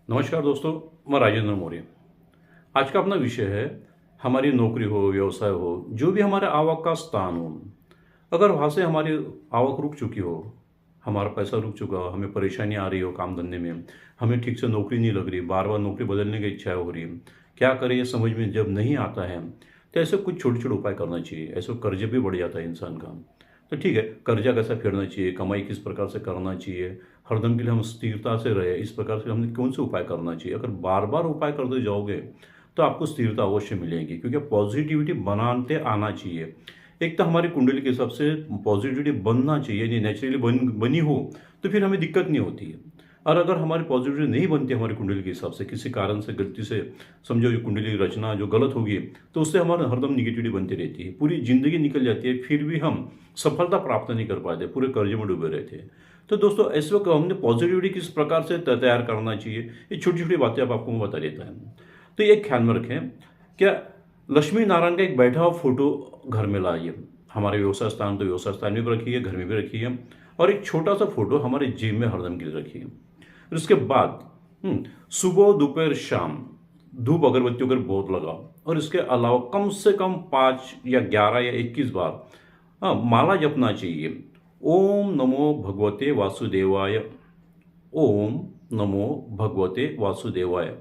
नमस्कार दोस्तों, मैं राजेंद्र मौर्य। आज का अपना विषय है हमारी नौकरी हो, व्यवसाय हो, जो भी हमारे आवक का स्थान हो। अगर वहाँ से हमारी आवक रुक चुकी हो, हमारा पैसा रुक चुका हो, हमें परेशानी आ रही हो काम धंधे में, हमें ठीक से नौकरी नहीं लग रही, बार बार नौकरी बदलने की इच्छा हो रही है, क्या करें ये समझ में जब नहीं आता है, तो ऐसे कुछ छोटे छोटे उपाय करना चाहिए। ऐसे कर्ज भी बढ़ जाता है इंसान का। तो ठीक है, कर्जा कैसा फेरना चाहिए, कमाई किस प्रकार से करना चाहिए, हरदम के लिए हम स्थिरता से रहे, इस प्रकार से हमने कौन से उपाय करना चाहिए। अगर बार बार उपाय करते जाओगे तो आपको स्थिरता अवश्य मिलेगी, क्योंकि पॉजिटिविटी बनाते आना चाहिए। एक तो हमारी कुंडली के हिसाब से पॉजिटिविटी बनना चाहिए, यानी नेचुरली बनी हो तो फिर हमें दिक्कत नहीं होती है। और अगर हमारी पॉजिटिविटी नहीं बनती हमारी कुंडली के हिसाब से, किसी कारण से गलती से समझो ये कुंडली रचना जो गलत होगी, तो उससे हमारे हरदम निगेटिविटी बनती रहती है, पूरी जिंदगी निकल जाती है, फिर भी हम सफलता प्राप्त नहीं कर पाते, पूरे कर्ज में डूबे रहते हैं। तो दोस्तों ऐसे वक्त हमने पॉजिटिविटी किस प्रकार से तैयार करना चाहिए, ये छोटी छोटी बातें अब आपको मैं बता देता है। तो ये ख्याल में रखें, क्या लक्ष्मी नारायण का एक बैठा हुआ फोटो घर में लाइए। हमारे व्यवसाय स्थान तो व्यवसाय स्थान में भी रखिए, घर में भी रखिए, और एक छोटा सा फोटो हमारे जेब में हरदम के लिए रखिए। फिर उसके बाद सुबह दोपहर शाम धूप अगरबत्तियों कर बहुत लगाओ, और इसके अलावा कम से कम 5 या 11 या 21 बार माला जपना चाहिए। ओम नमो भगवते वासुदेवाय, ओम नमो भगवते वासुदेवाय।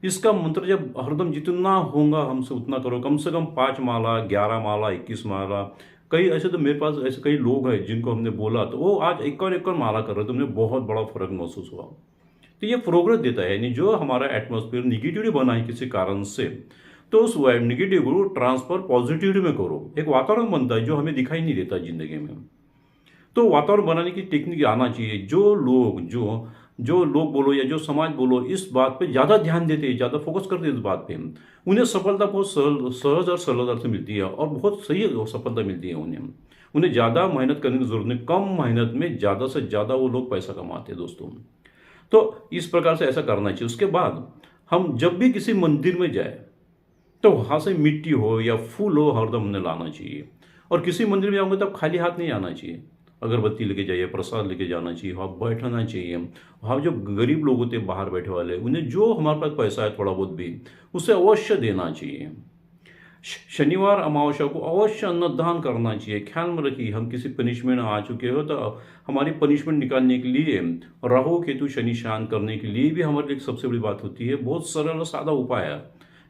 इसका मंत्र जब हरदम जितना होगा हमसे उतना करो, कम से कम 5 माला, 11 माला, 21 माला। कई ऐसे तो मेरे पास ऐसे कई लोग हैं जिनको हमने बोला तो वो आज एक और माला कर रहे थे, उन्हें बहुत बड़ा फर्क महसूस हुआ। तो ये प्रोग्रेस देता है, यानी जो हमारा एटमॉस्फेयर निगेटिविटी बना है किसी कारण से, तो उस निगेटिव को ट्रांसफर पॉजिटिविटी में करो। एक वातावरण बनता है जो हमें दिखाई नहीं देता जिंदगी में। तो वातावरण बनाने की टेक्निक आना चाहिए। जो लोग बोलो या जो समाज बोलो, इस बात पे ज़्यादा ध्यान देते हैं, ज़्यादा फोकस करते हैं इस बात पे, उन्हें सफलता बहुत सहज और सरलता से मिलती है, और बहुत सही सफलता मिलती है उन्हें। उन्हें ज़्यादा मेहनत करने की जरूरत नहीं, कम मेहनत में ज़्यादा से ज़्यादा वो लोग पैसा कमाते हैं दोस्तों। तो इस प्रकार से ऐसा करना चाहिए। उसके बाद हम जब भी किसी मंदिर में जाए तो वहाँ से मिट्टी हो या फूल हो हरदम उन्हें लाना चाहिए। और किसी मंदिर में जाओगे तब खाली हाथ नहीं आना चाहिए, अगरबत्ती लेके जाइए, प्रसाद लेके जाना चाहिए, वहाँ बैठना चाहिए। वहाँ जो गरीब लोग होते हैं बाहर बैठे वाले, उन्हें जो हमारे पास पैसा है थोड़ा बहुत भी, उसे अवश्य देना चाहिए। शनिवार अमावस्या को अवश्य अन्नदान करना चाहिए। ख्याल में रखिए, हम किसी पनिशमेंट में आ चुके हो तो हमारी पनिशमेंट निकालने के लिए, राहु केतु शनि शांत करने के लिए भी हमारे लिए सबसे बड़ी बात होती है, बहुत सरल और सादा उपाय है।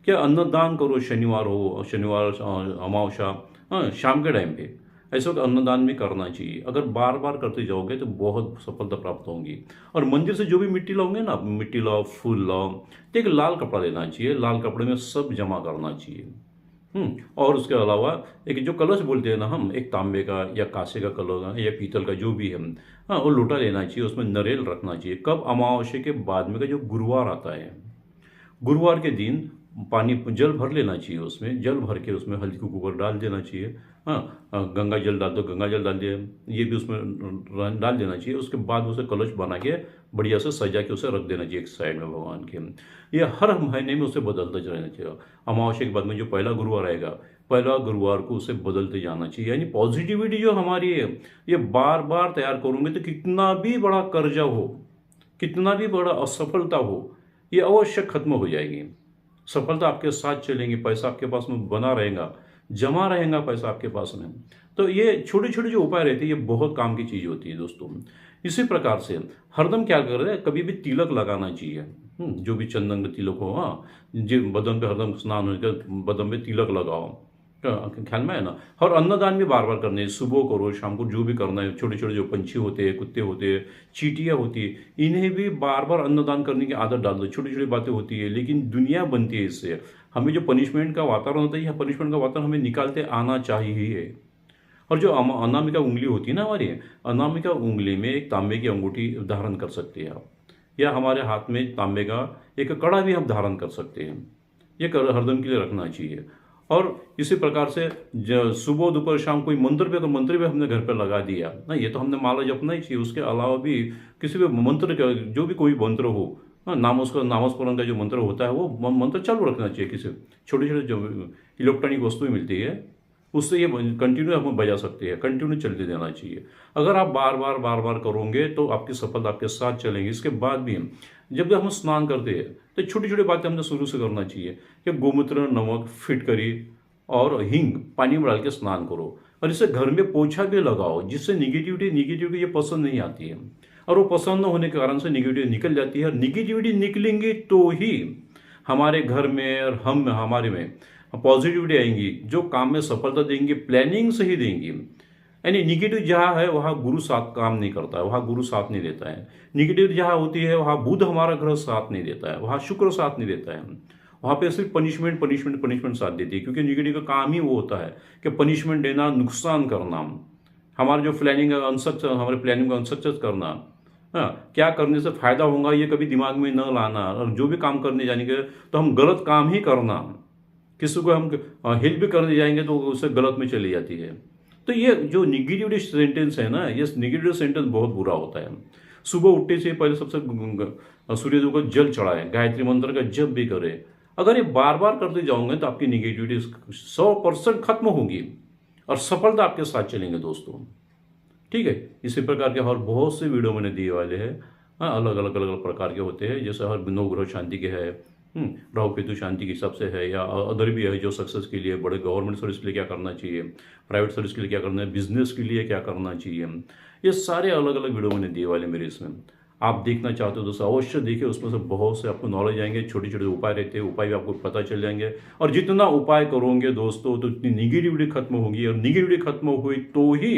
क्या अन्नदान करो, शनिवार हो, शनिवार अमावस्या, हाँ, शाम के टाइम पे ऐसा वक्त अन्नदान भी करना चाहिए। अगर बार बार करते जाओगे तो बहुत सफलता प्राप्त होगी। और मंदिर से जो भी मिट्टी लाओगे ना, मिट्टी लाओ, फूल लाओ, तो एक लाल कपड़ा लेना चाहिए, लाल कपड़े में सब जमा करना चाहिए। और उसके अलावा एक जो कलश बोलते हैं ना हम, एक तांबे का या कांसे का कलश या पीतल का जो भी है, हाँ, वो लोटा लेना चाहिए, उसमें नारियल रखना चाहिए। कब? अमावस्या के बाद में का जो गुरुवार आता है, गुरुवार के दिन पानी जल भर लेना चाहिए, उसमें जल भर के उसमें हल्दी कुकर डाल देना चाहिए। हाँ, गंगा जल डाल दो, गंगा जल डाल दिया, ये भी उसमें डाल देना चाहिए। उसके बाद उसे कलश बना के बढ़िया से सजा के उसे रख देना चाहिए एक साइड में भगवान के। ये हर महीने में उसे बदलते रहना चाहिए। अमावस्या के बाद में जो पहला गुरुवार आएगा, पहला गुरुवार को उसे बदलते जाना चाहिए। यानी पॉजिटिविटी जो हमारी है, ये बार बार तैयार करोगे तो कितना भी बड़ा कर्जा हो, कितना भी बड़ा असफलता हो, ये अवश्य खत्म हो जाएगी। सफलता आपके साथ चलेंगी, पैसा आपके पास में बना रहेगा, जमा रहेगा पैसा आपके पास में। तो ये छोटे छोटे जो उपाय रहते हैं, ये बहुत काम की चीज़ होती है दोस्तों। इसी प्रकार से हरदम क्या कर रहे हैं, कभी भी तिलक लगाना चाहिए। जो भी चंदन का तिलक हो, हाँ, जो बदन पे हरदम स्नान होकर बदन पे तिलक लगाओ, ख्याल में है ना। और अन्नदान भी बार बार करने, सुबह करो, शाम को, जो भी करना है। छोटे छोटे जो पंछी होते हैं, कुत्ते होते हैं, चींटियाँ होती है, इन्हें भी बार बार अन्नदान करने की आदत डाल दो। छोटी छोटी बातें होती है, लेकिन दुनिया बनती है इससे। हमें जो पनिशमेंट का वातावरण होता है, यह पनिशमेंट का वातावरण हमें निकालते आना चाहिए। और जो अनामिका उंगली होती है ना हमारी, अनामिका उंगली में एक तांबे की अंगूठी धारण कर सकते हैं आप, या हमारे हाथ में तांबे का एक कड़ा भी हम धारण कर सकते हैं। ये हरदम के लिए रखना चाहिए। और इसी प्रकार से सुबह दोपहर शाम कोई मंत्र भी, अगर मंत्र भी हमने घर पर लगा दिया ना, ये तो हमने माला जपना ही चाहिए। उसके अलावा भी किसी भी मंत्र का, जो भी कोई मंत्र हो, हाँ, नामस्मरण का जो मंत्र होता है, वो मंत्र चालू रखना चाहिए। किसी छोटे छोटे जो इलेक्ट्रॉनिक वस्तुएं मिलती है, उससे ये कंटिन्यू हम बजा सकते हैं, कंटिन्यू चलते देना चाहिए। अगर आप बार बार करोगे तो आपकी सफलता आपके साथ चलेंगी। इसके बाद भी जब भी हम स्नान करते हैं तो छोटी छोटी बातें हमने शुरू से करना चाहिए कि गोमूत्र, नमक, फिटकरी और हींग पानी में डाल के स्नान करो, और इसे घर में पोछा भी लगाओ, जिससे निगेटिविटी ये पसंद नहीं आती है, और वो पसंद न होने के कारण से निगेटिविटी निकल जाती है। और निगेटिविटी निकलेंगी तो ही हमारे घर में और हम हमारे में पॉजिटिविटी आएंगी, जो काम में सफलता देंगी प्लानिंग से ही देंगी। यानी निगेटिव जहाँ है वहाँ गुरु साथ काम नहीं करता है, वहाँ गुरु साथ नहीं देता है। निगेटिव जहाँ होती है वहाँ बुध हमारा ग्रह साथ नहीं देता है, वहाँ शुक्र साथ नहीं देता है, वहाँ पे सिर्फ पनिशमेंट साथ देती है। क्योंकि निगेटिव का काम ही वो होता है कि पनिशमेंट देना, नुकसान करना, हमारा जो प्लानिंग हमारे प्लानिंग को अनसक्सेस करना। हाँ, क्या करने से फायदा होगा ये कभी दिमाग में न लाना, और जो भी काम करने जाएंगे तो हम गलत काम ही करना, किसी को हम हेल्प भी करने जाएंगे तो उससे गलत में चली जाती है। तो ये जो निगेटिव सेंटेंस है ना, ये निगेटिव सेंटेंस बहुत बुरा होता है। सुबह उठने से पहले सबसे सूर्यदेव को जल चढ़ाए, गायत्री मंत्र का जप भी करें। अगर ये बार बार करते जाओगे तो आपकी निगेटिविटी 100% खत्म होगी और सफलता आपके साथ चलेंगे दोस्तों। ठीक है, इसी प्रकार के और बहुत से वीडियो मैंने दिए वाले हैं। हाँ, अलग अलग प्रकार के होते हैं, जैसे हर नवग्रह शांति के है, राहु केतु शांति के हिसाब से है, या अदर भी है जो सक्सेस के लिए, बड़े गवर्नमेंट सर्विस के लिए क्या करना चाहिए, प्राइवेट सर्विस के लिए क्या करना है, बिजनेस के लिए क्या करना चाहिए। ये सारे अलग अलग वीडियो मैंने दिए वाले मेरे इसमें। आप देखना चाहते हो दोस्तों अवश्य देखिए, उसमें से बहुत से आपको नॉलेज आएंगे। छोटे छोटे उपाय रहते हैं, उपाय भी आपको पता चल जाएंगे। और जितना उपाय करोगे दोस्तों तो उतनी निगेटिविटी खत्म होगी, और निगेटिविटी खत्म हुई तो ही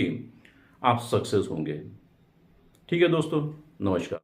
आप सक्सेस होंगे। ठीक है दोस्तों, नमस्कार।